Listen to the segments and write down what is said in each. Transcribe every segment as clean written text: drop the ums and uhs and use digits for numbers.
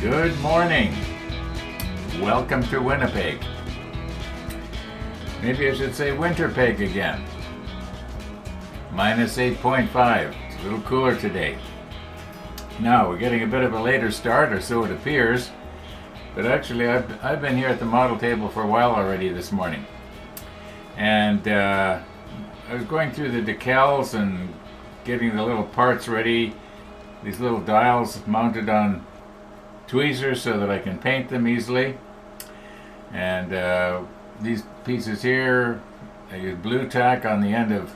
Good morning. Welcome to Winnipeg. Maybe I should say Winterpeg again. Minus 8.5. It's a little cooler today. Now, we're getting a bit of a later start, or so it appears. But actually, I've been here at the model table for a while already this morning. And I was going through the decals and getting the little parts ready. These little dials mounted on tweezers so that I can paint them easily. And these pieces here, I use blue tack on the end of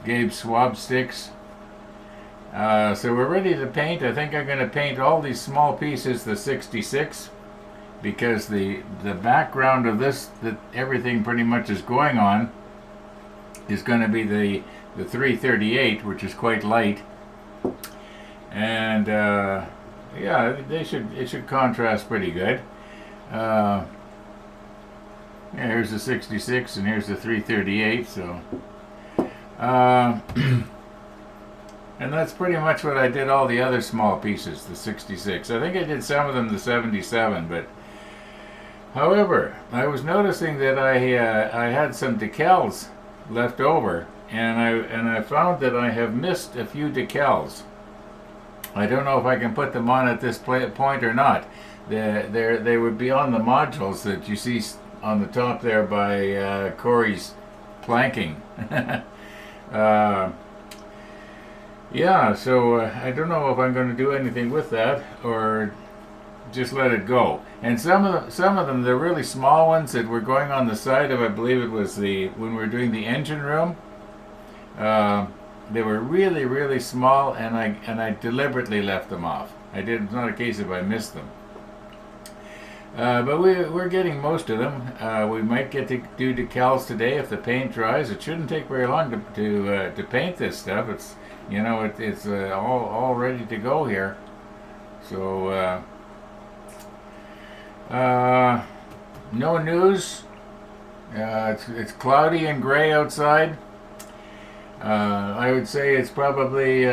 Gabe's swab sticks. So we're ready to paint. I think I'm going to paint all these small pieces the 66 because the background of this, that everything pretty much is going on, is going to be the 338, which is quite light. And yeah, it should contrast pretty good. Yeah, here's the 66 and here's the 338. So, and that's pretty much what I did all the other small pieces, the 66. I think I did some of them the 77, but however, I was noticing that I had some decals left over, and I found that I have missed a few decals. I don't know if I can put them on at this point or not. They would be on the modules that you see on the top there by Corey's planking. Yeah, so I don't know if I'm going to do anything with that or just let it go. And some of them, they're really small ones that were going on the side of, I believe it was when we were doing the engine room. They were really, really small, and I deliberately left them off. It's not a case of I missed them. But we're getting most of them. We might get to do decals today if the paint dries. It shouldn't take very long to paint this stuff. It's it's all ready to go here. So no news. It's cloudy and gray outside. I would say it's probably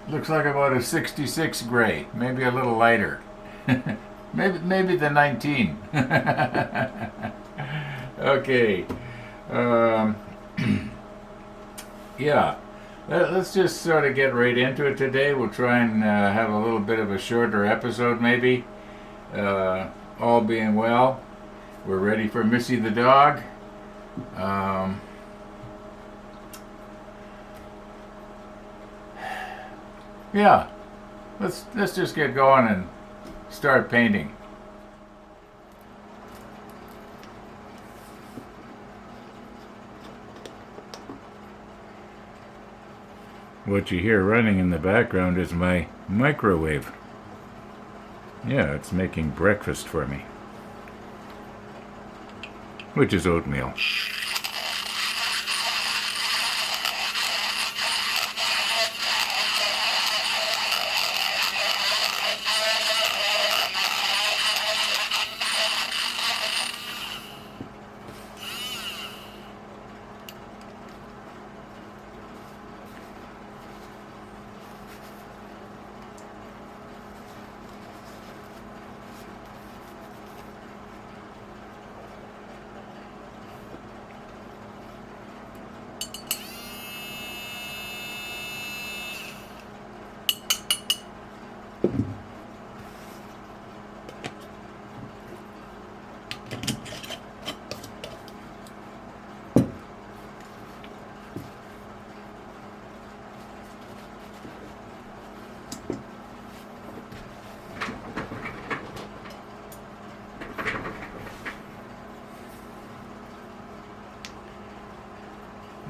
looks like about a 66 gray, maybe a little lighter. maybe the 19. Okay. Yeah. Let's just sort of get right into it today. We'll try and have a little bit of a shorter episode, maybe. All being well. We're ready for Missy the dog. Yeah, let's just get going and start painting. What you hear running in the background is my microwave. Yeah, it's making breakfast for me, which is oatmeal.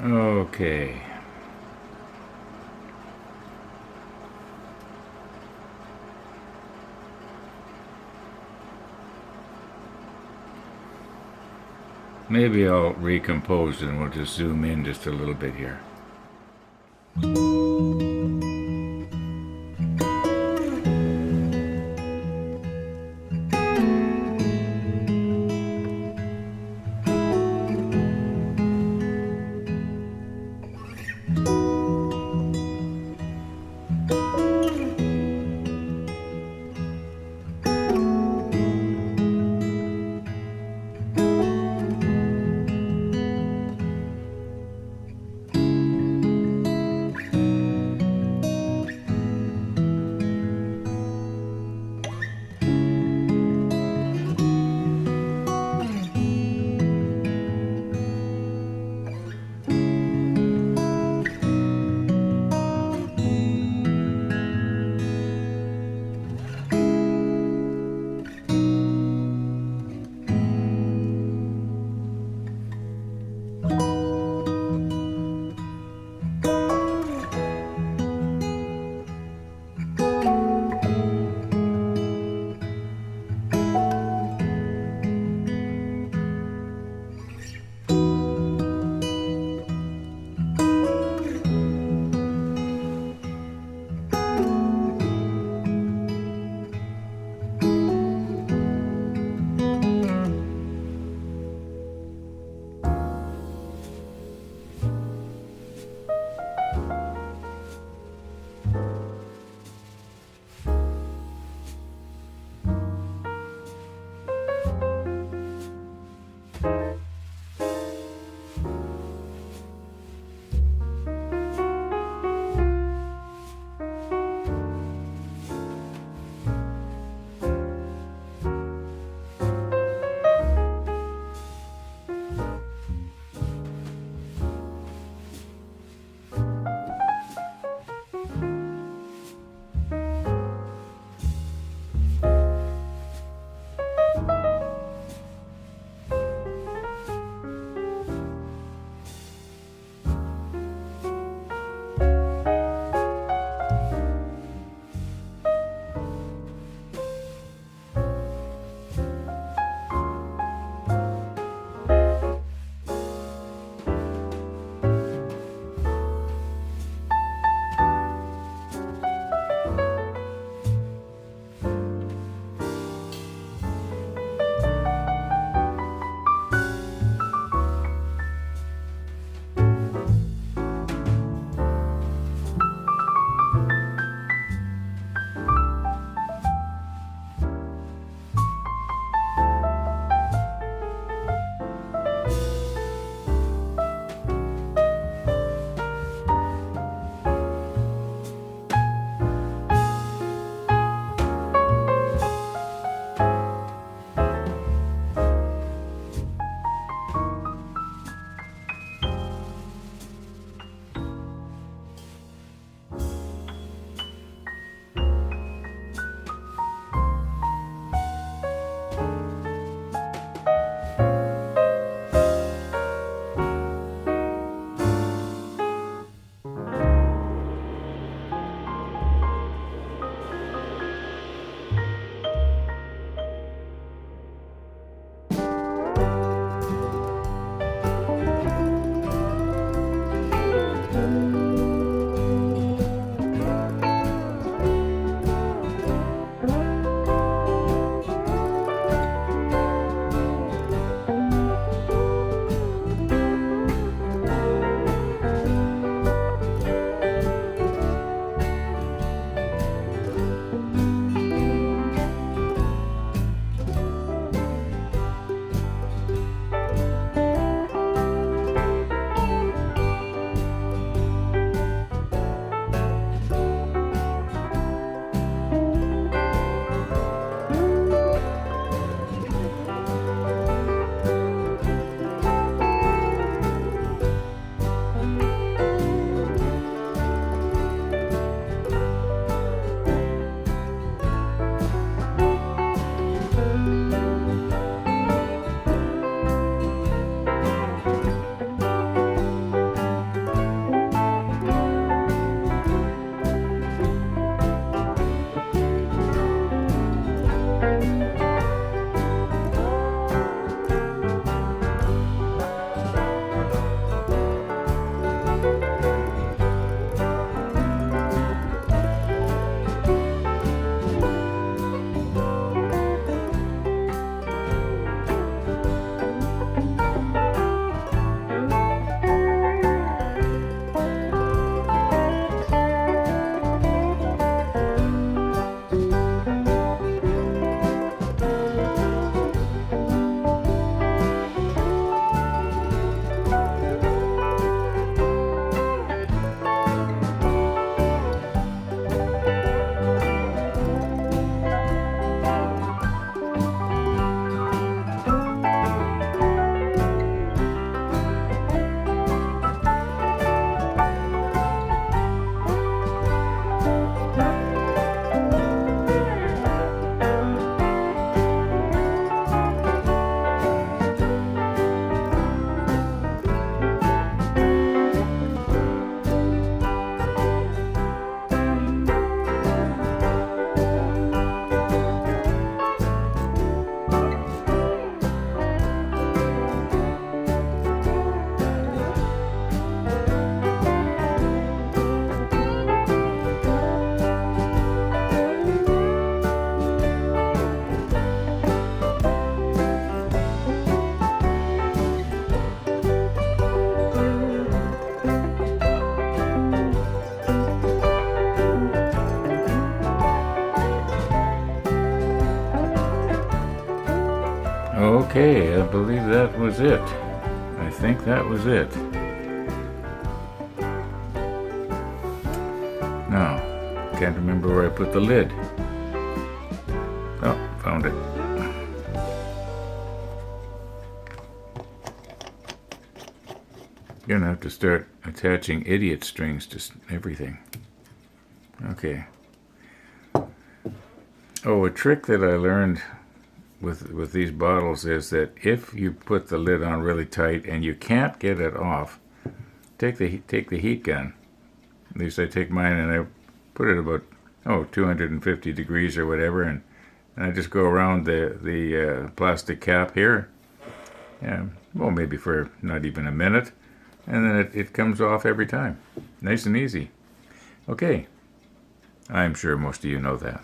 Okay. Maybe I'll recompose and we'll just zoom in just a little bit here. believe that was it. I think that was it. Now, can't remember where I put the lid. Oh, found it. Gonna have to start attaching idiot strings to everything. Okay. Oh, a trick that I learned with these bottles is that if you put the lid on really tight and you can't get it off, take the heat gun. At least I take mine and I put it about 250 degrees or whatever, and I just go around the plastic cap here. Well, maybe for not even a minute, and then it comes off every time. Nice and easy. Okay. I'm sure most of you know that.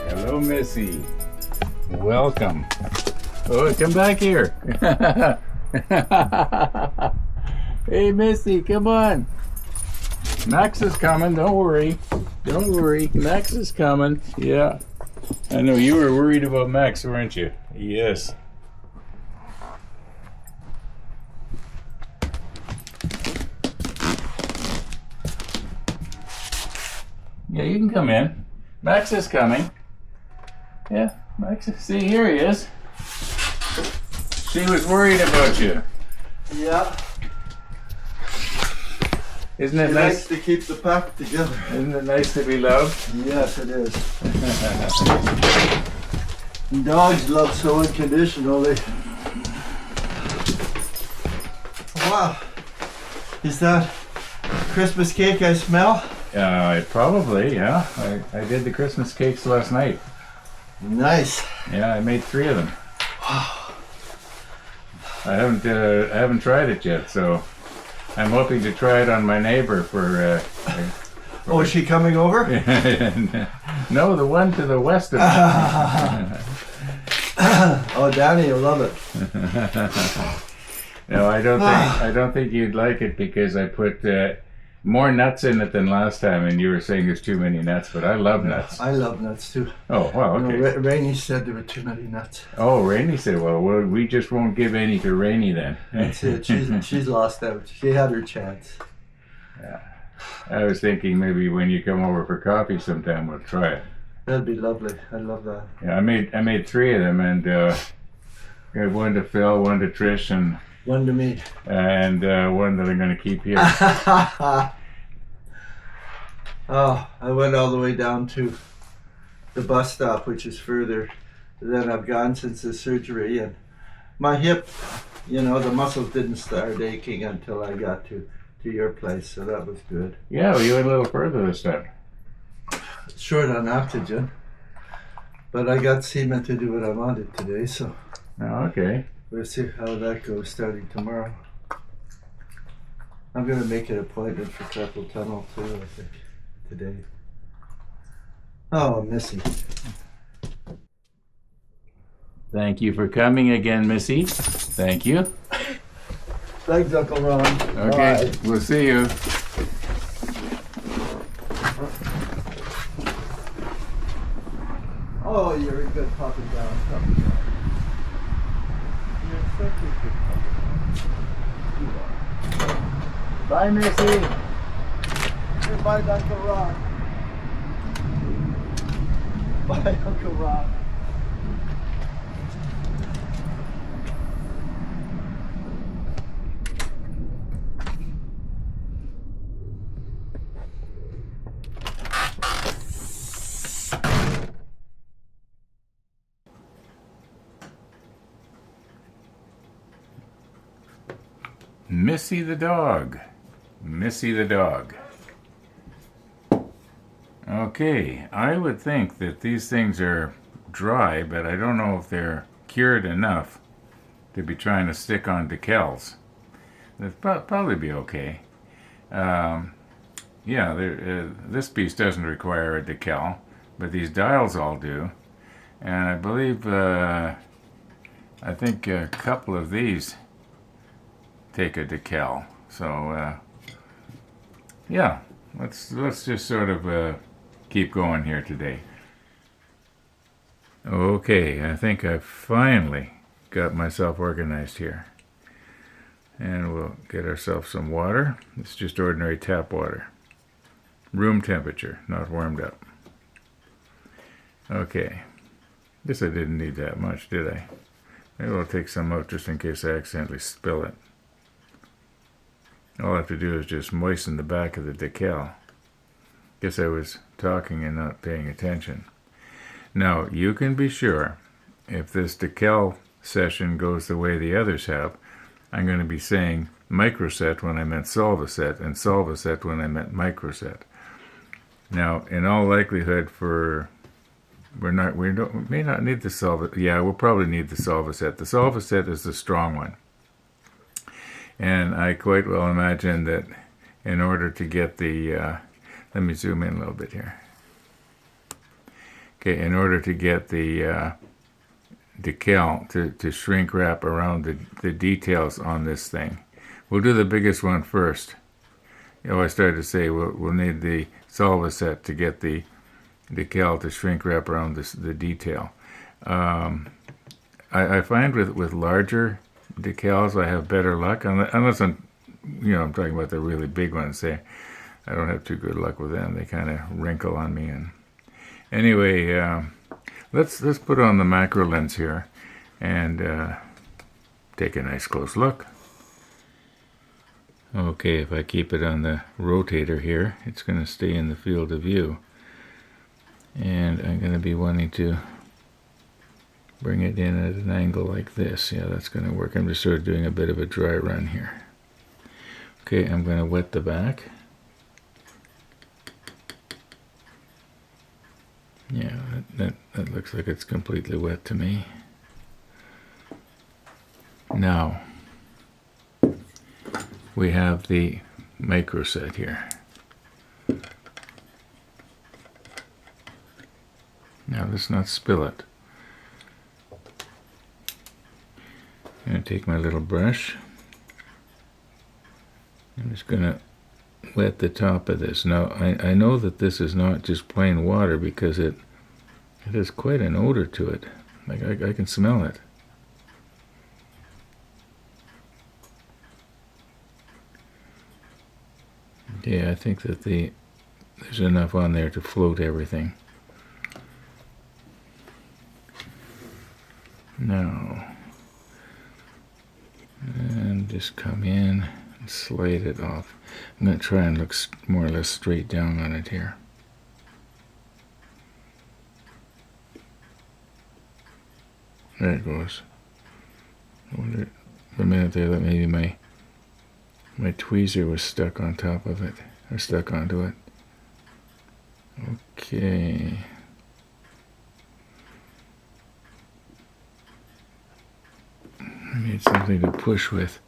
Hello, Missy. Welcome. Oh, come back here. Hey, Missy, come on. Max is coming. Don't worry. Don't worry. Max is coming. Yeah. I know you were worried about Max, weren't you? Yes. Yeah, you can come in. Max is coming. Yeah, Max. See, here he is. She was worried about you. Yeah. Isn't it He nice likes to keep the pack together. Isn't it nice to be loved? Yes, it is. And dogs love so unconditionally. Wow. Is that Christmas cake I smell? Probably, yeah. I did the Christmas cakes last night. Nice. Yeah, I made 3 of them. Wow. I haven't tried it yet, so I'm hoping to try it on my neighbor for. Oh, is she coming over? No, the one to the west of me. Oh, Danny will love it. No, I don't think you'd like it because I put more nuts in it than last time, and you were saying there's too many nuts, but I love nuts. I love nuts too. Oh, wow, okay. No, Rainey said there were too many nuts. Oh, Rainey said, well, we just won't give any to Rainey then. That's it. She's lost out. She had her chance. Yeah. I was thinking maybe when you come over for coffee sometime, we'll try it. That'd be lovely. I love that. Yeah, I made 3 of them, and got one to Phil, one to Trish, and one to me, and one that I'm going to keep here. Oh, I went all the way down to the bus stop, which is further than I've gone since the surgery, and my hip, the muscles didn't start aching until I got to your place, so that was good. Yeah, well, you went a little further this time. Short on oxygen, but I got semen to do what I wanted today, so. Oh, okay. We'll see how that goes starting tomorrow. I'm going to make an appointment for carpal tunnel too, I think, today. Oh, Missy. Thank you for coming again, Missy. Thank you. Thanks, Uncle Ron. Okay, Bye. We'll see you. Oh, you're a good puppy down. You're such a good puppy down. You are. Bye, Missy. Goodbye, Uncle Ron. Bye, Uncle Ron. Missy the dog. Missy the dog. Okay, I would think that these things are dry, but I don't know if they're cured enough to be trying to stick on decals. They'll probably be okay. Yeah, this piece doesn't require a decal, but these dials all do. And I believe, I think a couple of these take a decal. So, yeah, let's just sort of keep going here today. Okay, I think I've finally got myself organized here. And we'll get ourselves some water. It's just ordinary tap water. Room temperature, not warmed up. Okay. Guess I didn't need that much, did I? Maybe I'll take some out just in case I accidentally spill it. All I have to do is just moisten the back of the decal. Guess I was talking and not paying attention. Now, you can be sure if this decal session goes the way the others have, I'm going to be saying microset when I meant solvaset and solvaset when I meant microset. Now, in all likelihood, we may not need the solvaset. Yeah, we'll probably need the solvaset. The solvaset is the strong one. And I quite well imagine that in order to get the, let me zoom in a little bit here. Okay, in order to get the decal to shrink wrap around the details on this thing, we'll do the biggest one first. I started to say we'll need the solvaset to get the decal to shrink wrap around the detail. I find with larger decals I have better luck, unless I'm talking about the really big ones. I don't have too good luck with them. They kind of wrinkle on me. And anyway, let's put on the macro lens here and take a nice close look. Okay, if I keep it on the rotator here, it's going to stay in the field of view. And I'm going to be wanting to bring it in at an angle like this. Yeah, that's going to work. I'm just sort of doing a bit of a dry run here. Okay, I'm going to wet the back. Yeah, that looks like it's completely wet to me. Now, we have the microset here. Now let's not spill it. I'm going to take my little brush. I'm just going to wet the top of this. Now I know that this is not just plain water because it has quite an odor to it. Like I can smell it. Yeah, I think that there's enough on there to float everything. Now, and just come in and slide it off. I'm going to try and look more or less straight down on it here. There it goes. I wonder for a minute there that maybe my tweezer was stuck on top of it, or stuck onto it. Okay. I need something to push with.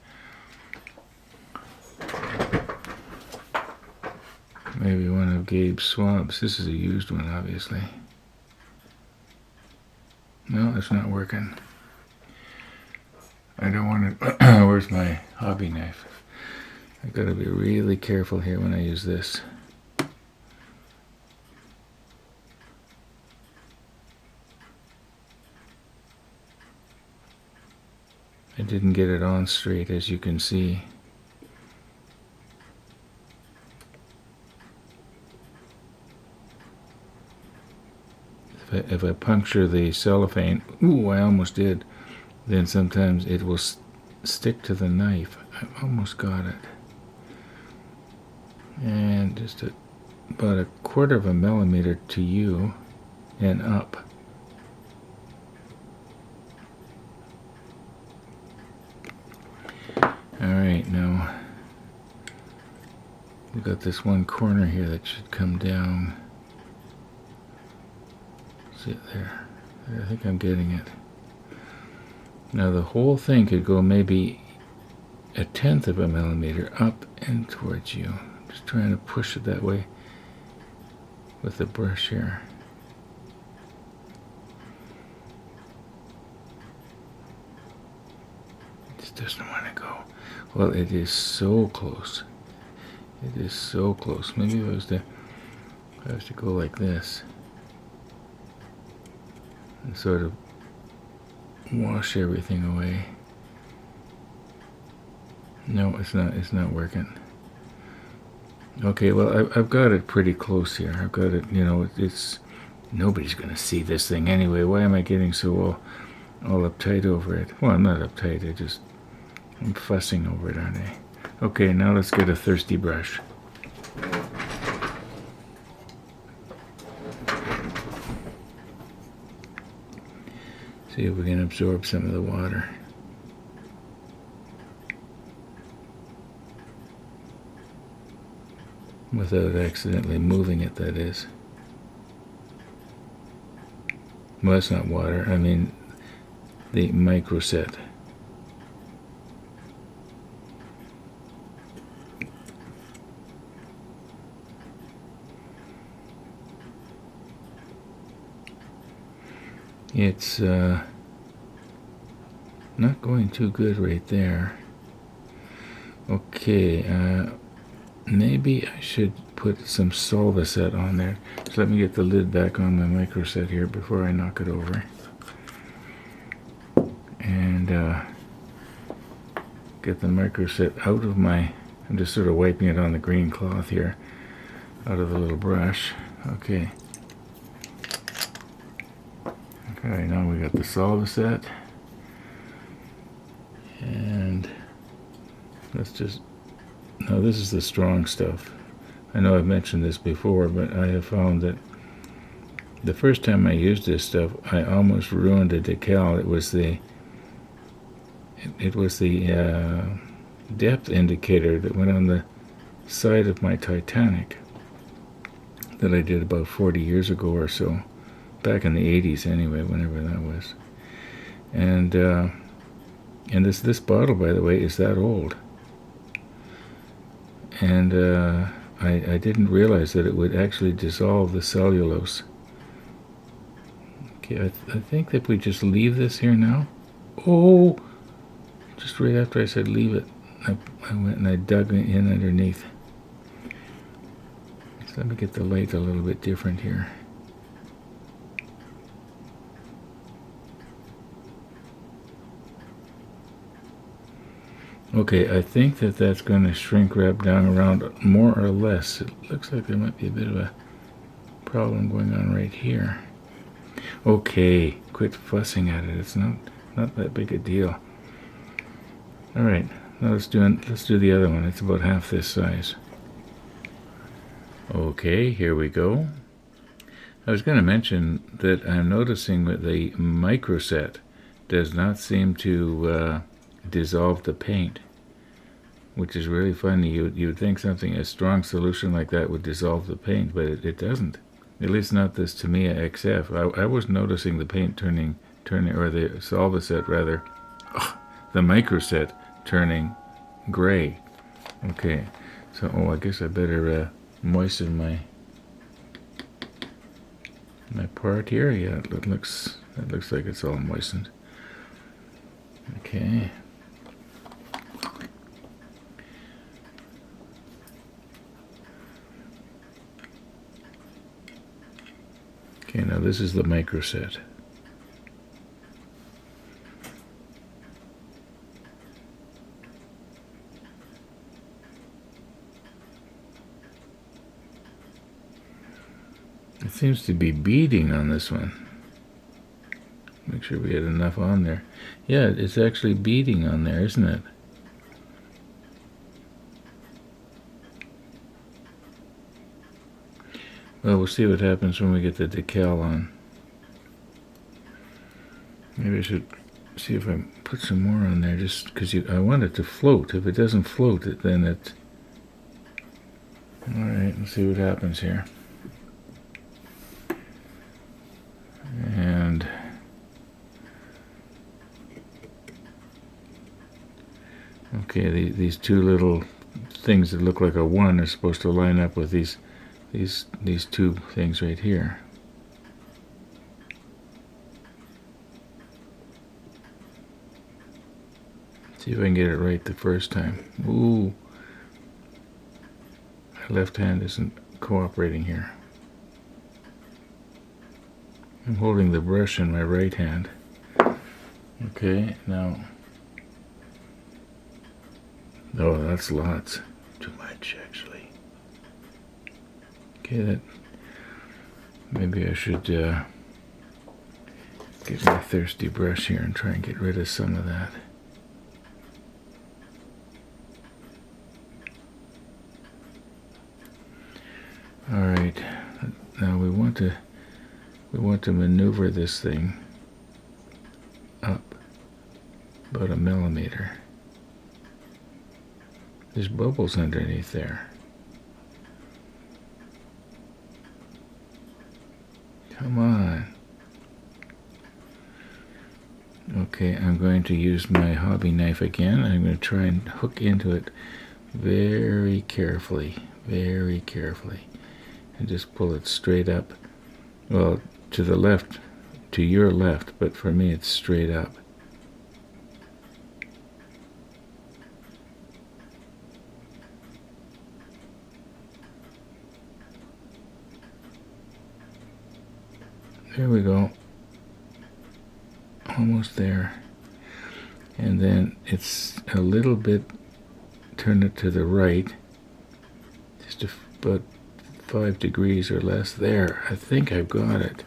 Maybe one of Gabe's swabs. This is a used one, obviously. No, it's not working. I don't want to... Where's my hobby knife? I've got to be really careful here when I use this. I didn't get it on straight, as you can see. if I puncture the cellophane, ooh, I almost did, then sometimes it will stick to the knife. I almost got it. And just about 1/4 of a millimeter to you and up. Alright, now we've got this one corner here that should come down. See it there? I think I'm getting it. Now the whole thing could go maybe 1/10 of a millimeter up and towards you. Just trying to push it that way with the brush here. It just doesn't want to go. Well, it is so close. It is so close. Maybe if I was to go like this and sort of wash everything away. No, it's not working. Okay, well, I've got it pretty close here. I've got it, it's nobody's going to see this thing anyway. Why am I getting so all uptight over it? Well, I'm not uptight. I'm fussing over it, aren't I? Okay, now let's get a thirsty brush. See if we can absorb some of the water. Without accidentally moving it, that is. Well, that's not water. I mean, the microset. It's not going too good right there. Okay, maybe I should put some Solvaset on there. So let me get the lid back on my microset here before I knock it over. And get the microset out of my, I'm just sort of wiping it on the green cloth here, out of the little brush. Okay. Okay, now we got the Solvaset. And let's just, now this is the strong stuff. I know I've mentioned this before, but I have found that the first time I used this stuff, I almost ruined a decal. It was the depth indicator that went on the side of my Titanic that I did about 40 years ago or so, back in the 80s anyway, whenever that was. And this bottle, by the way, is that old. And I didn't realize that it would actually dissolve the cellulose. Okay, I think that we just leave this here now. Oh, just right after I said leave it, I went and I dug in underneath. So let me get the light a little bit different here. Okay, I think that that's going to shrink wrap down around more or less. It looks like there might be a bit of a problem going on right here. Okay, quit fussing at it. It's not that big a deal. All right, now let's do the other one. It's about half this size. Okay, here we go. I was going to mention that I'm noticing that the microset does not seem to dissolve the paint, which is really funny. You'd think something, a strong solution like that would dissolve the paint, but it doesn't. At least not this Tamiya XF. I was noticing the paint turning, or the Solvaset rather, the microset turning gray. Okay, so I guess I better moisten my part here. Yeah, it looks like it's all moistened. Okay. Okay, now this is the microset. It seems to be beading on this one. Make sure we had enough on there. Yeah, it's actually beading on there, isn't it? Well, we'll see what happens when we get the decal on. Maybe I should see if I put some more on there, just because I want it to float. If it doesn't float, then it... Alright, let's see what happens here. And... okay, these two little things that look like a 1 are supposed to line up with these two things right here. See if I can get it right the first time. Ooh. My left hand isn't cooperating here. I'm holding the brush in my right hand. Okay, now... oh, that's lots. Too much, actually. Okay, that... maybe I should get my thirsty brush here and try and get rid of some of that. Alright, now we want to maneuver this thing up about 1 millimeter. There's bubbles underneath there. Come on. Okay, I'm going to use my hobby knife again. I'm going to try and hook into it very carefully, and just pull it straight up. Well, to the left, to your left, but for me it's straight up. There we go. Almost there. And then it's a little bit, turn it to the right, just about 5 degrees or less there. I think I've got it.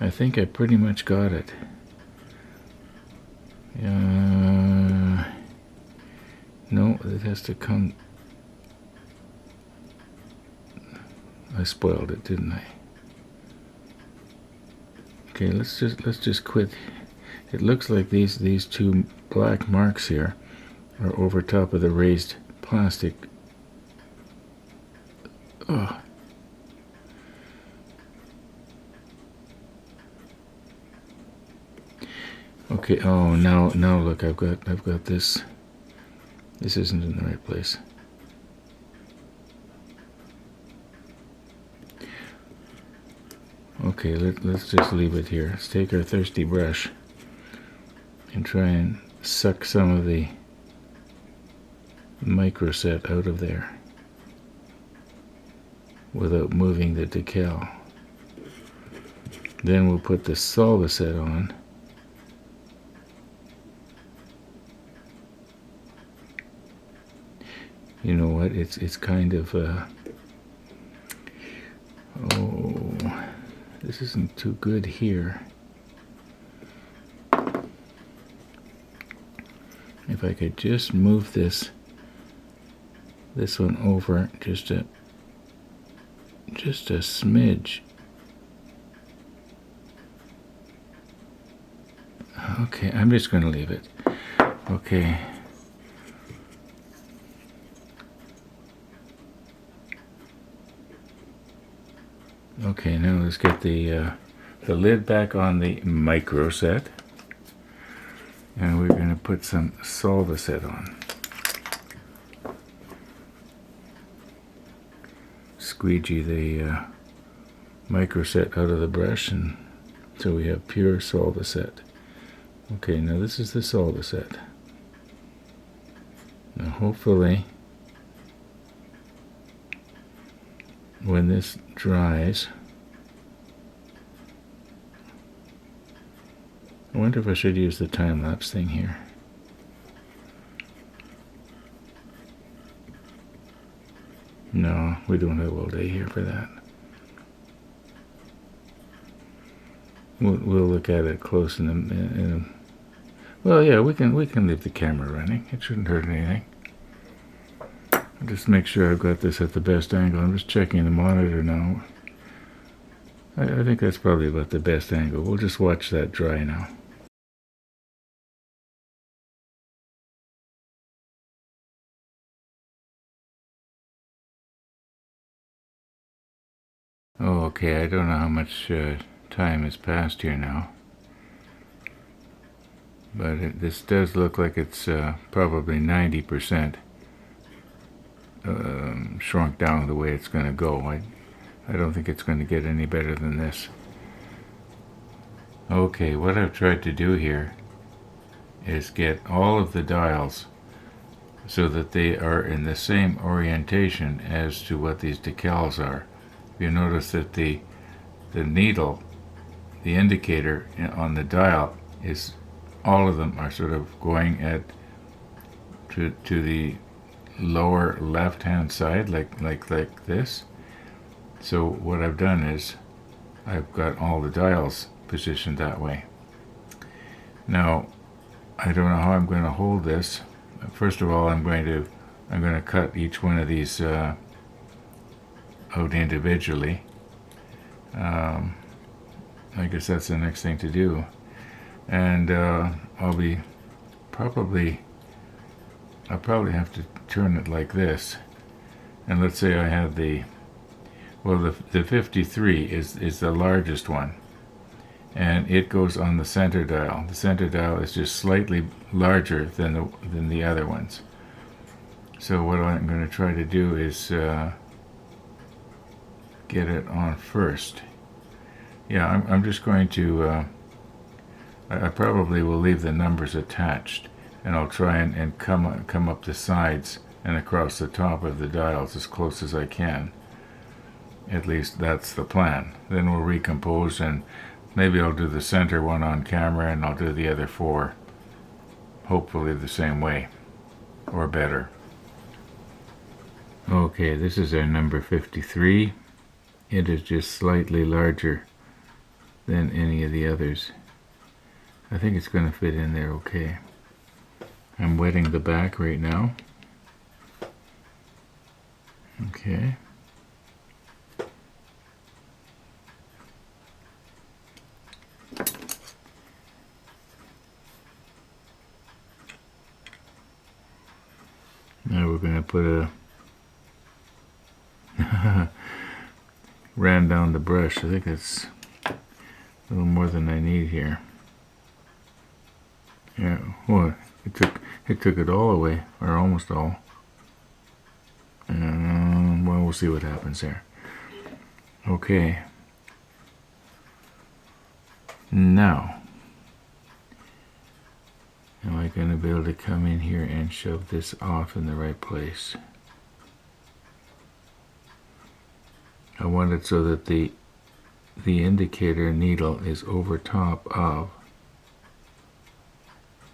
I think I pretty much got it. No, it has to come. I spoiled it, didn't I? Okay, let's just quit. It looks like these two black marks here are over top of the raised plastic. Oh. Okay. Oh, now look, I've got this. This isn't in the right place. Okay, let's just leave it here. Let's take our thirsty brush and try and suck some of the microset out of there without moving the decal. Then we'll put the solvaset on. You know what? It's kind of oh, this isn't too good here. If I could just move this one over just a smidge. Okay, I'm just going to leave it. Okay. Okay, now let's get the lid back on the microset. And we're going to put some solvaset on. Squeegee the microset out of the brush, and so we have pure solvaset. Okay, now this is the solvaset. Now hopefully when this dries, I wonder if I should use the time-lapse thing here. No, we don't have all day here for that. we'll look at it close well, yeah, we can leave the camera running. It shouldn't hurt anything. I'll just make sure I've got this at the best angle. I'm just checking the monitor now. I think that's probably about the best angle. We'll just watch that dry now. Oh, okay, I don't know how much time has passed here now. But this does look like it's probably 90% shrunk down the way it's going to go. I don't think it's going to get any better than this. Okay, what I've tried to do here is get all of the dials so that they are in the same orientation as to what these decals are. You notice that the needle, the indicator on the dial, is all of them are sort of going to the lower left hand side, like this. So what I've done is I've got all the dials positioned that way. Now I don't know how I'm going to hold this. First of all, I'm going to cut each one of these out individually. I guess that's the next thing to do. And I'll probably have to turn it like this. And let's say I have the 53 is the largest one, and it goes on the center dial. The center dial is just slightly larger than the other ones. So what I'm going to try to do is get it on first. Yeah, I'm just going to. I probably will leave the numbers attached, and I'll try and come up the sides and across the top of the dials as close as I can. At least that's the plan. Then we'll recompose, and maybe I'll do the center one on camera, and I'll do the other 4 hopefully the same way or better. Okay, this is our number 53. It is just slightly larger than any of the others. I think it's going to fit in there okay. I'm wetting the back right now. Okay. Now we're going to put ran down the brush. I think that's a little more than I need here. Yeah, well, it took it all away, or almost all. Well, we'll see what happens there. Okay. Now, am I going to be able to come in here and shove this off in the right place? I want it so that the indicator needle is over top of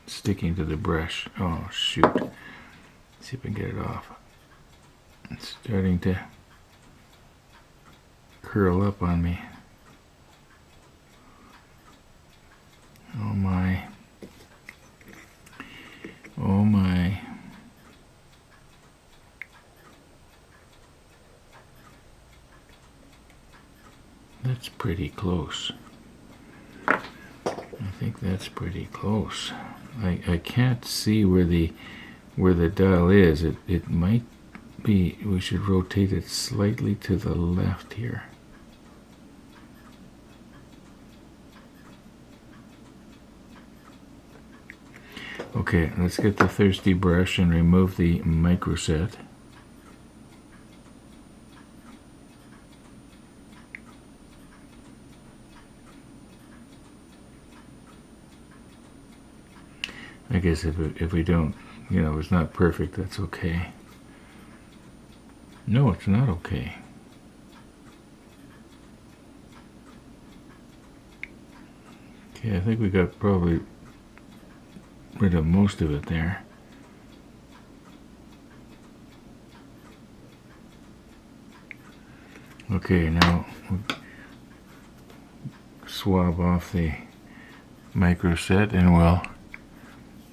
sticking to the brush. Oh shoot. Let's see if I can get it off. It's starting to curl up on me. Oh my. Oh my. That's pretty close. I think that's pretty close. I can't see where the dial is. It might be, we should rotate it slightly to the left here. Okay, let's get the thirsty brush and remove the microset. I guess if we don't, it's not perfect, that's okay. No, it's not okay. Okay, I think we got probably rid of most of it there. Okay, now swab off the micro set and we'll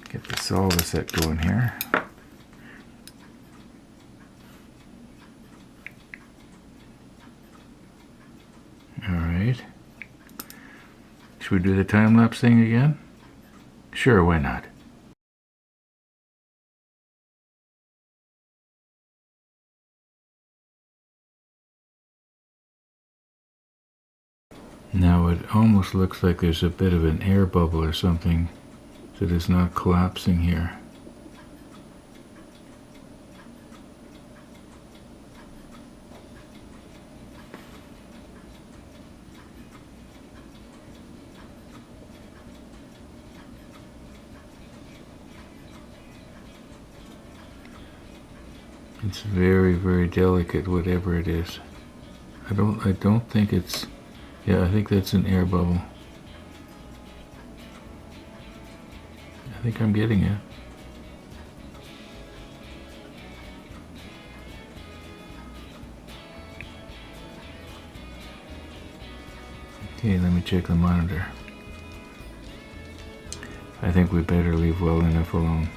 get the solder set going here. Alright. Should we do the time-lapse thing again? Sure, why not? Now it almost looks like there's a bit of an air bubble or something that is not collapsing here. It's very, very delicate, whatever it is. I don't think it's, yeah, I think that's an air bubble. I think I'm getting it. Okay, let me check the monitor. I think we better leave well enough alone.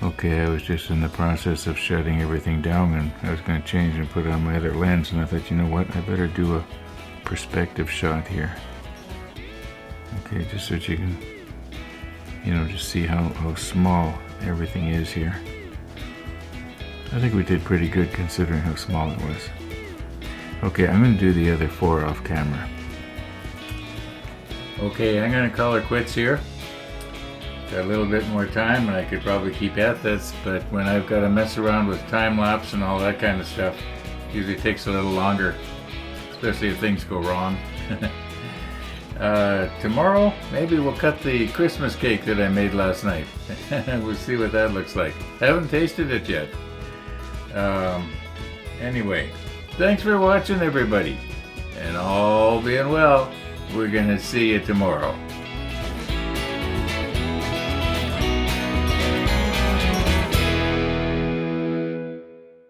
Okay, I was just in the process of shutting everything down and I was going to change and put on my other lens, and I thought, you know what, I better do a perspective shot here. Okay, just so that you can, you know, just see how small everything is here. I think we did pretty good considering how small it was. Okay, I'm going to do the other 4 off camera. Okay, I'm going to call it quits here. Got a little bit more time and I could probably keep at this, but when I've got to mess around with time lapse and all that kind of stuff, it usually takes a little longer, especially if things go wrong. Tomorrow, maybe we'll cut the Christmas cake that I made last night. We'll see what that looks like. Haven't tasted it yet. Anyway, thanks for watching, everybody. And all being well, we're going to see you tomorrow.